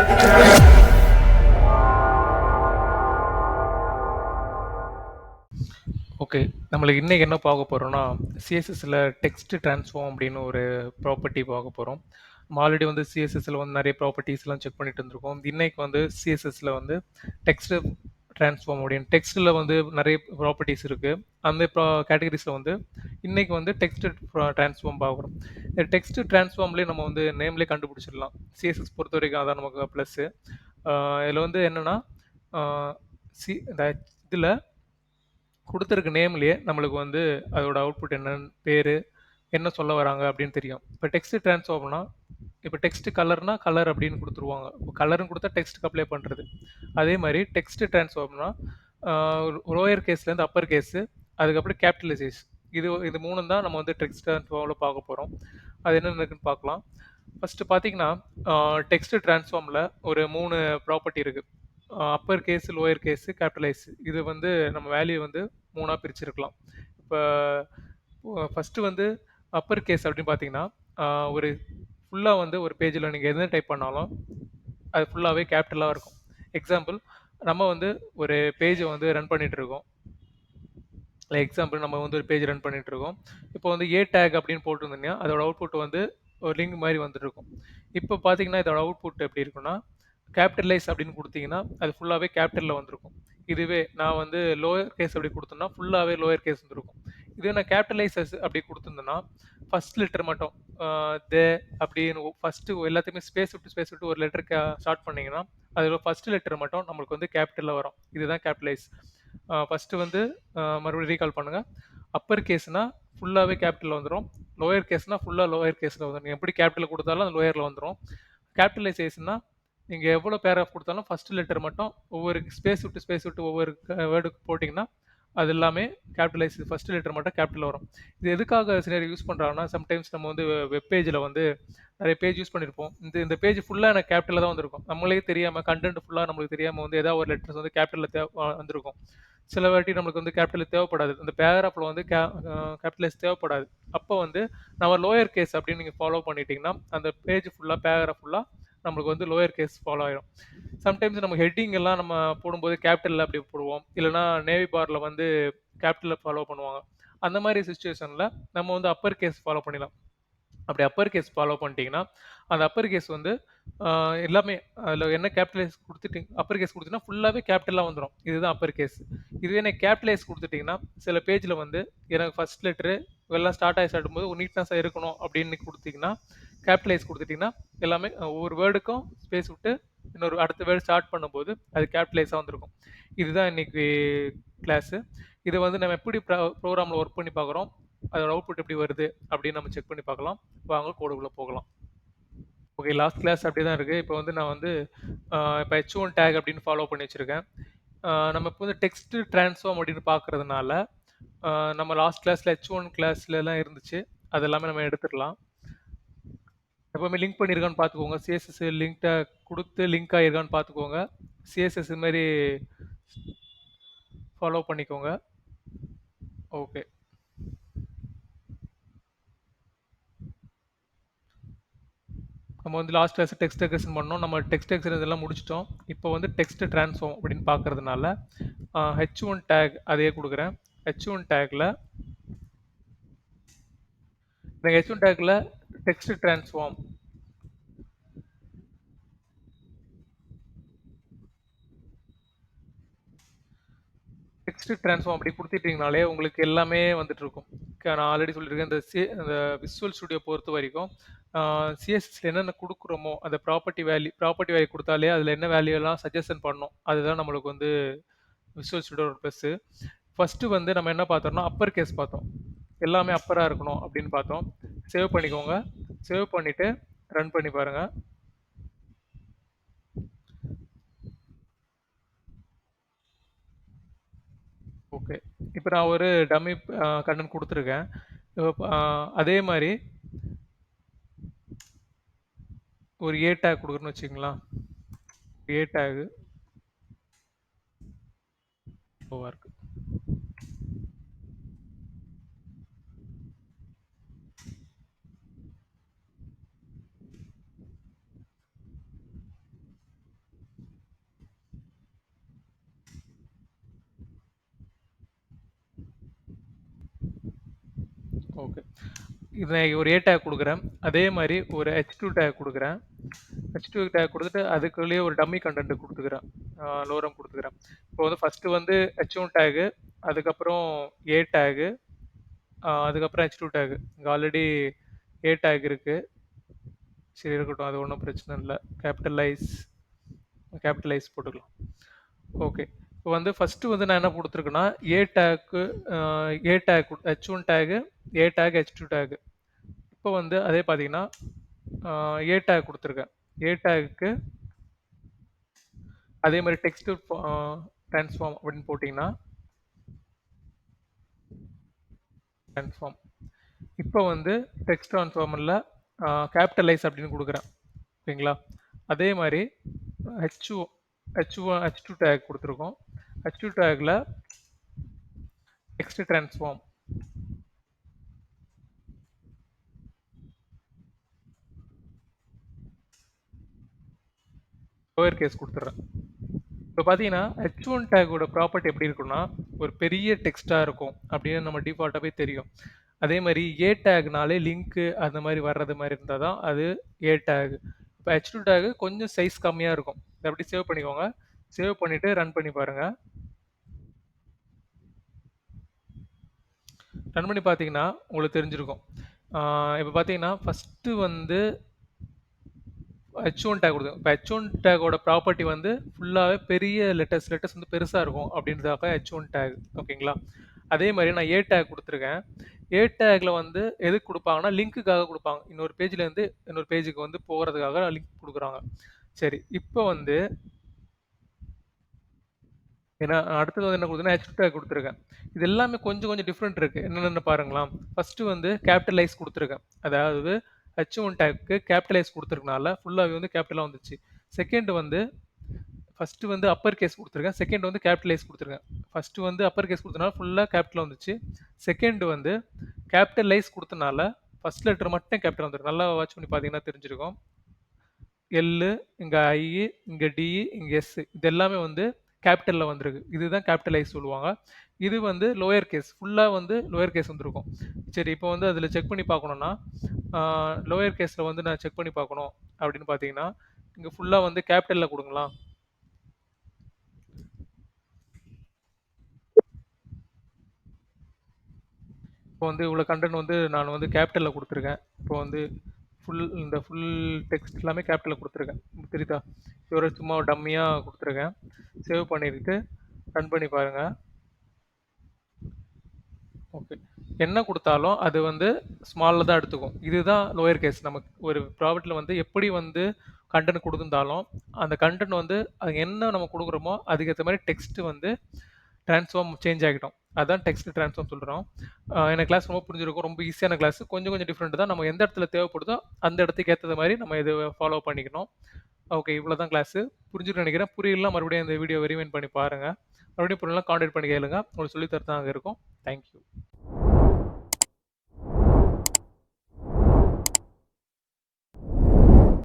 Okay. நம்மளுக்கு இன்னைக்கு என்ன பார்க்க போறோம்னா, சிஎஸ்எஸ்ல டெக்ஸ்ட் ட்ரான்ஸ்ஃபார்ம் அப்படின்னு ஒரு ப்ராப்பர்ட்டி பார்க்க போறோம். நம்ம ஆல்ரெடி வந்து சிஎஸ்எஸ்ல வந்து நிறைய ப்ராப்பர்ட்டிஸ்லாம் செக் பண்ணிட்டு இருந்திருக்கோம். இன்னைக்கு வந்து சிஎஸ்எஸ்ல வந்து டெக்ஸ்ட் ட்ரான்ஸ்ஃபார்ம் அப்படின்னு டெக்ஸ்ட்ல வந்து நிறைய ப்ராப்பர்ட்டிஸ் இருக்கு. அந்த கேட்டகரிஸ்ல வந்து இன்னைக்கு வந்து டெக்ஸ்ட் ட்ரான்ஸ்ஃபார்ம் பார்க்குறோம். இந்த டெக்ஸ்ட் ட்ரான்ஸ்ஃபார்ம்லேயே நம்ம வந்து நேம்லேயே கண்டுபிடிச்சிடலாம். சிஎஸ்எஸ் பொறுத்த வரைக்கும் அதான் நமக்கு ப்ளஸ்ஸு. இதில் வந்து என்னன்னா இந்த இதில் கொடுத்துருக்க நேம்லயே நம்மளுக்கு வந்து அதோட அவுட்புட் என்னன்னு பேர் என்ன சொல்ல வராங்க அப்படின்னு தெரியும். இப்போ டெக்ஸ்ட் ட்ரான்ஸ்ஃபார்ம்னா இப்போ டெக்ஸ்ட் கலர்னா கலர் அப்படின்னு கொடுத்துருவாங்க. இப்போ கலர்னு கொடுத்தா டெக்ஸ்ட்டுக்கு அப்ளை பண்ணுறது. அதே மாதிரி டெக்ஸ்ட் ட்ரான்ஸ்ஃபார்ம்னா லோயர் கேஸ்லேருந்து அப்பர் கேஸு, அதுக்கப்புறம் கேபிட்டலைசேஷன். இது இது மூணும் தான் நம்ம வந்து டெக்ஸ்ட் ட்ரான்ஸ்ஃபார்மில் பார்க்க போகிறோம். அது என்னென்ன இருக்குன்னு பார்க்கலாம். ஃபஸ்ட்டு பார்த்தீங்கன்னா டெக்ஸ்ட் ட்ரான்ஸ்ஃபார்மில் ஒரு 3 ப்ராப்பர்ட்டி இருக்குது. Upper case, lower case, capitalise. இது வந்து நம்ம வேல்யூ வந்து 3ஆ பிரிச்சிருக்கலாம். இப்போ ஃபஸ்ட்டு வந்து அப்பர் கேஸ் அப்படின்னு பார்த்தீங்கன்னா ஒரு ஃபுல்லாக வந்து ஒரு பேஜில் நீங்கள் எது டைப் பண்ணாலும் அது ஃபுல்லாகவே கேபிட்டலாக இருக்கும். எக்ஸாம்பிள், நம்ம வந்து ஒரு பேஜை வந்து ரன் பண்ணிட்டு இருக்கோம். எக்ஸாம்பிள் நம்ம வந்து ஒரு பேஜ் ரன் பண்ணிட்டு இருக்கோம். இப்போ வந்து ஏ டேக் அப்படின்னு போட்டிருந்தீங்கன்னா அதோட அவுட்புட் வந்து ஒரு லிங்க் மாதிரி வந்துட்டு இருக்கும். இப்போ பார்த்தீங்கன்னா இதோட அவுட்புட் எப்படி இருக்குன்னா கேபிட்டலைஸ் அப்படின்னு கொடுத்தீங்கன்னா அது ஃபுல்லாகவே கேபிட்டலில் வந்திருக்கும். இதுவே நான் வந்து லோயர் கேஸ் அப்படி கொடுத்தேன்னா ஃபுல்லாகவே லோயர் கேஸ் வந்துருக்கும். இதுவே நான் கேபிட்டலைசஸ் அப்படி கொடுத்துருந்தேன்னா ஃபர்ஸ்ட் லெட்டர் மட்டும் தே அப்படின்னு ஃபர்ஸ்ட் எல்லாத்தையுமே ஸ்பேஸ் விட்டு ஒரு லெட்டருக்கு ஸ்டார்ட் பண்ணீங்கன்னா அதில் ஃபர்ஸ்ட் லெட்டர் மட்டும் நம்மளுக்கு வந்து கேபிட்டலில் வரும். இதுதான் கேபிட்டலைஸ். ஃபஸ்ட்டு வந்து மறுபடியும் ரீகால் பண்ணுங்கள். அப்பர் கேஸ்னா ஃபுல்லாகவே கேபிட்டலில் வந்துடும். லோயர் கேஸ்னா ஃபுல்லாக லோயர் கேஸில் வந்துடும். நீங்கள் எப்படி கேபிட்டலில் கொடுத்தாலும் அது லோயரில் வந்துடும். கேபிட்டலைசேஷன்னா நீங்கள் எவ்வளோ பேராஃப் கொடுத்தாலும் ஃபர்ஸ்ட் லெட்டர் மட்டும் ஒவ்வொரு ஸ்பேஸ் விட்டு ஒவ்வொரு வேர்டுக்கு போட்டிங்கன்னா அது எல்லாமே கேபிட்டலைஸ். ஃபர்ஸ்ட் லெட்டர் மட்டும் கேபிட்டல் வரும். இது எதுக்காக சிலர் யூஸ் பண்ணுறாங்கன்னா சம்டைம்ஸ் நம்ம வந்து வெப் பேஜில் வந்து நிறைய பேஜ் யூஸ் பண்ணியிருப்போம். இந்த பேஜ் ஃபுல்லாக எனக்கு கேபிட்டலில் தான் வந்திருக்கும். நம்மளே தெரியாமல் கண்டென்ட் ஃபுல்லாக நம்மளுக்கு தெரியாமல் வந்து ஏதாவது ஒரு லெட்டர்ஸ் வந்து கேபிட்டலில் வந்திருக்கும். சில வாட்டி நம்மளுக்கு வந்து கேபிட்டல் தேவைப்படாது. அந்த பேராஃபில் வந்து கேபிட்டலைஸ் தேவைப்படாது. அப்போ வந்து நம்ம லோயர் கேஸ் அப்படின்னு நீங்கள் ஃபாலோ பண்ணிட்டீங்கன்னா அந்த பேஜ் ஃபுல்லாக பேராஃப் ஃபுல்லாக நம்மளுக்கு வந்து லோயர் கேஸ் ஃபாலோ ஆயிடும். சம்டைம்ஸ் நம்ம ஹெட்டிங் எல்லாம் நம்ம போடும்போது கேபிட்டலில் அப்படி போடுவோம். இல்லைனா நேவி பாரில் வந்து கேபிட்டலில் ஃபாலோ பண்ணுவாங்க. அந்த மாதிரி சுச்சுவேஷனில் நம்ம வந்து அப்பர் கேஸ் ஃபாலோ பண்ணிடலாம். அப்படி அப்பர் கேஸ் ஃபாலோ பண்ணிட்டீங்கன்னா அந்த அப்பர் கேஸ் வந்து எல்லாமே அதில் என்ன கேபிட்டலைஸ் கொடுத்துட்டீங்க அப்பர் கேஸ் கொடுத்தீங்கன்னா ஃபுல்லாகவே கேபிட்டலாக வந்துடும். இதுதான் அப்பர் கேஸ். இதுவே எனக்கு கேபிட்டலைஸ் கொடுத்துட்டிங்கன்னா சில பேஜில் வந்து எனக்கு ஃபர்ஸ்ட் லெட்ரு எல்லாம் ஸ்டார்ட் போது ஒரு நீட்னஸாக இருக்கணும் அப்படின்னு கொடுத்தீங்கன்னா கேபிட்டலைஸ் கொடுத்துட்டிங்கன்னா எல்லாமே ஒவ்வொரு வேர்டுக்கும் ஸ்பேஸ் விட்டு இன்னொரு அடுத்த வேர்டு ஸ்டார்ட் பண்ணும்போது அது கேபிட்டலைஸாக வந்திருக்கும். இதுதான் இன்னைக்கு கிளாஸு. இதை வந்து நம்ம எப்படி ப்ரோக்ராமில் ஒர்க் பண்ணி பார்க்குறோம், அதோட அவுட்புட் எப்படி வருது அப்படின்னு நம்ம செக் பண்ணி பார்க்கலாம். வாங்க கோடுக்குள்ளே போகலாம். ஓகே, லாஸ்ட் கிளாஸ் அப்படி தான் இருக்குது. இப்போ வந்து நான் வந்து இப்போ H1 டேக் அப்படின்னு ஃபாலோ பண்ணி வச்சுருக்கேன். நம்ம இப்போ வந்து டெக்ஸ்ட் ட்ரான்ஸ்ஃபார்ம் அப்படின்னு பார்க்குறதுனால நம்ம லாஸ்ட் கிளாஸில் H1 கிளாஸ்லலாம் இருந்துச்சு. அது எல்லாமே நம்ம எடுத்துடலாம். எப்போவுமே லிங்க் பண்ணியிருக்கான்னு பார்த்துக்கோங்க. சிஎஸ்எஸ் லிங்க்டை கொடுத்து லிங்க் ஆகிருக்கான்னு பார்த்துக்கோங்க. சிஎஸ்எஸ் மாதிரி ஃபாலோ பண்ணிக்கோங்க. ஓகே, நம்ம வந்து லாஸ்ட் கிளாஸ் டெக்ஸ்ட் எக்ஸ்டென்ஷன் பண்ணோம். நம்ம டெக்ஸ்ட் எக்ஸ்டென்ஷன் இதெல்லாம் முடிச்சிட்டோம். இப்போ வந்து டெக்ஸ்ட் ட்ரான்ஸ்ஃபார்ம் அப்படின்னு பார்க்கறதுனால H1 டேக் அதையே கொடுக்குறேன். H1 tackle H1 tackle text transform text transform அப்படி கொடுத்துட்டிங்கனாலே உங்களுக்கு எல்லாமே வந்துட்டு இருக்கும். நான் ஆல்ரெடி சொல்லியிருக்கேன். இந்த விசுவல் ஸ்டுடியோ பொறுத்த வரைக்கும் சிஎஸ்எஸ்ல என்னென்ன கொடுக்குறோமோ அந்த ப்ராப்பர்ட்டி வேல்யூ கொடுத்தாலே அதில் என்ன வேல்யூ எல்லாம் சஜஷன் பண்ணணும். அதுதான் நம்மளுக்கு வந்து விசுவல் ஸ்டுடியோட ப்ளஸ்ஸு. ஃபஸ்ட்டு வந்து நம்ம என்ன பார்த்தோம்னா அப்பர் கேஸ் பார்த்தோம். எல்லாமே அப்பராக இருக்கணும் அப்படின்னு பார்த்தோம். சேவ் பண்ணிக்கோங்க. சேவ் பண்ணிவிட்டு ரன் பண்ணி பாருங்கள். ஓகே, இப்போ நான் ஒரு டம்மி கண்டென்ட் கொடுத்துருக்கேன். அதே மாதிரி ஒரு ஏ டேக் கொடுக்குறேன்னு வச்சுங்களா. ஏ டேகு ஸ்லோவாக இருக்குது. ஓகே. இத நான் ஒரு ஏ டேக் குடுக்குறேன். அதே மாரி ஒரு H2 டேக் குடுக்குறேன். H2 டேக் குடுத்துட்டு அதுக்குள்ளேயே ஒரு டம்மி கன்டென்ட் குடுத்துக்கிறேன். லோரம் குடுத்துக்கிறேன். இப்போ வந்து ஃபர்ஸ்ட்டு வந்து H1 டேகு, அதுக்கப்புறம் ஏ டேகு, அதுக்கப்புறம் H2 டேகு. இங்க ஆல்ரெடி ஏ டேக் இருக்கு. சரி இருக்கட்டும். அது ஒண்ணும் பிரச்சனை இல்ல. கேப்பிட்டலைஸ் கேப்பிட்டலைஸ் போட்டுக்கலாம். ஓகே. இப்போ வந்து ஃபர்ஸ்ட்டு வந்து நான் என்ன குடுத்துருக்கேன்னா, ஏ டேக்கு ஏ டேக் H1 டேகு, ஏ டேக், H2 டேகு. இப்போ வந்து அதே பார்த்தீங்கன்னா, ஏ டேக் குடுத்துருக்கேன். ஏ டேகுக்கு அதே மாரி டெக்ஸ்ட் ட்ரான்ஸ்ஃபார்ம் அப்படின்னு போட்டிங்கன்னா, ட்ரான்ஸ்ஃபார்ம். இப்போ வந்து டெக்ஸ்ட் ட்ரான்ஸ்ஃபார்மர்ல கேபிட்டலைஸ் அப்படின்னு குடுக்குறேன். ஓகேங்களா? அதே மாரி H2 H2 டேக் குடுத்துருக்கோம். H2 டேக்ல டெக்ஸ்ட் ட்ரான்ஸ்ஃபார்ம் லோயர் கேஸ் குடுத்துடுறேன். இப்போ பார்த்தீங்கன்னா, H1 டேக்கோட ப்ராப்பர்ட்டி எப்படி இருக்கும்னா, ஒரு பெரிய டெக்ஸ்ட்டா இருக்கும் அப்படின்னு நம்ம டிஃபால்ட்டாவே தெரியும். அதே மாரி ஏ டேக்னாலே லிங்க்கு அந்த மாரி வர்றது மாரி இருந்தா தான் அது ஏ டேக். இப்போ H2 டேக் கொஞ்சம் சைஸ் கம்மியா இருக்கும். இத அப்படியே சேவ் பண்ணிக்கோங்க. சேவ் பண்ணிட்டு ரன் பண்ணி பாருங்க. ரன் பண்ணி பார்த்தீங்கன்னா, உங்களுக்கு தெரிஞ்சிருக்கும். இப்போ பார்த்தீங்கன்னா, ஃபர்ஸ்ட்டு வந்து H1 டேக் கொடுங்க. இப்போ H1 டேக்கோட ப்ராப்பர்ட்டி வந்து ஃபுல்லாவே பெரிய லெட்டர்ஸ் வந்து பெருசா இருக்கும் அப்படின்றதுக்காக H1 டேக். ஓகேங்களா? அதே மாரி நான் ஏ டேக் குடுத்துருக்கேன். ஏ டேக்ல வந்து எதுக்கு குடுப்பாங்கன்னா, லிங்க்குக்காக குடுப்பாங்க. இன்னொரு பேஜ்ல இருந்து இன்னொரு பேஜுக்கு வந்து போறதுக்காக லிங்க் குடுக்குறாங்க. சரி. இப்போ வந்து ஏன்னா அடுத்தது வந்து என்ன குடுத்தேன்னா, H2 டேக் குடுத்துருக்கேன். இது எல்லாமே கொஞ்சம் கொஞ்சம் டிஃபரெண்ட் இருக்கு. என்னென்னு பாருங்களா? ஃபர்ஸ்ட்டு வந்து கேப்பிட்டலைஸ் குடுத்துருக்கேன். அதாவது H1 டேக்க்கு கேப்பிட்டலைஸ் குடுத்துருக்கனால ஃபுல்லாவே வந்து கேப்பிட்டலா வந்துச்சு. செகண்ட் வந்து ஃபர்ஸ்ட்டு வந்து அப்பர் கேஸ் குடுத்துருக்கேன். செகண்ட் வந்து கேப்பிட்டலைஸ் குடுத்துருக்கேன். ஃபர்ஸ்ட்டு வந்து அப்பர் கேஸ் குடுத்தனால ஃபுல்லா கேப்பிட்டலா வந்துச்சு. செகண்ட் வந்து கேப்பிட்டலைஸ் குடுத்தனால ஃபர்ஸ்ட் லெட்டர் மட்டும் கேப்பிட்டல் வந்திருக்கு. நல்லா வாட்ச் பண்ணி பார்த்தீங்கன்னா தெரிஞ்சிருக்கும். எல்லு, இங்க ஐ, இங்க டி, இங்க எஸ். இது எல்லாமே வந்து கேப்பிட்டல்ல வந்திருக்கு. இதுதான் கேப்பிட்டலைஸ் சொல்லுவாங்க. இது வந்து லோயர் கேஸ். ஃபுல்லா வந்து லோயர் கேஸ் வந்திருக்கும். சரி, இப்போ வந்து அதில செக் பண்ணி பார்க்கணும்னா, லோயர் கேஸ்ல வந்து நான் செக் பண்ணி பார்க்கணும் அப்படின்னு பார்த்தீங்கன்னா, இங்க ஃபுல்லா வந்து கேப்பிட்டல்ல குடுங்களா. இப்போ வந்து இவ்வளோ கன்டென்ட் வந்து நான் வந்து கேப்பிட்டல்ல குடுத்துருக்கேன். இப்போ வந்து ஃபுல் டெக்ஸ்ட் எல்லாமே கேப்பிட்டல்ல குடுத்துருக்கேன். தெரியுதா? இது ஒரு சும்மா டம்மியா குடுத்துருக்கேன். சேவ் பண்ணிட்டு ரன் பண்ணி பாருங்க. ஓகே. என்ன குடுத்தாலும் அது வந்து ஸ்மால்ல தான் எடுத்துக்கும். இதுதான் லோயர் கேஸ். நமக்கு ஒரு ப்ராஜெக்ட்ல வந்து எப்படி வந்து கன்டென்ட் குடுத்திருந்தாலும், அந்த கன்டென்ட் வந்து அது என்ன நம்ம குடுக்குறோமோ, அதுக்கேத்த மாரி டெக்ஸ்ட் வந்து ட்ரான்ஸ்ஃபார்ம் சேஞ்ச் ஆகிடும். அதான் டெக்ஸ்ட் ட்ரான்ஸ்ஃபார்ம் சொல்றோம். எனக்கு கிளாஸ் ரொம்ப புரிஞ்சிருக்கும். ரொம்ப ஈஸியான கிளாஸ். கொஞ்சம் கொஞ்சம் டிஃபரெண்ட் தான். நம்ம எந்த இடத்துல தேவைப்படுதோ, அந்த இடத்துக்கு ஏத்தது மாரி நம்ம இத ஃபாலோ பண்ணிக்கணும். ஓகே. இவ்வளோதான் கிளாஸு. புரிஞ்சிருக்கும்னு நெனைக்கிறேன். புரியலனா மறுபடியும் இந்த வீடியோவ ரிவைண்ட் பண்ணி பாருங்க. மறுபடியும் புரியலனா கான்டாக்ட் பண்ணி கேளுங்க. உங்களுக்கு சொல்லி தரது அங்க இருக்கும். Thank you.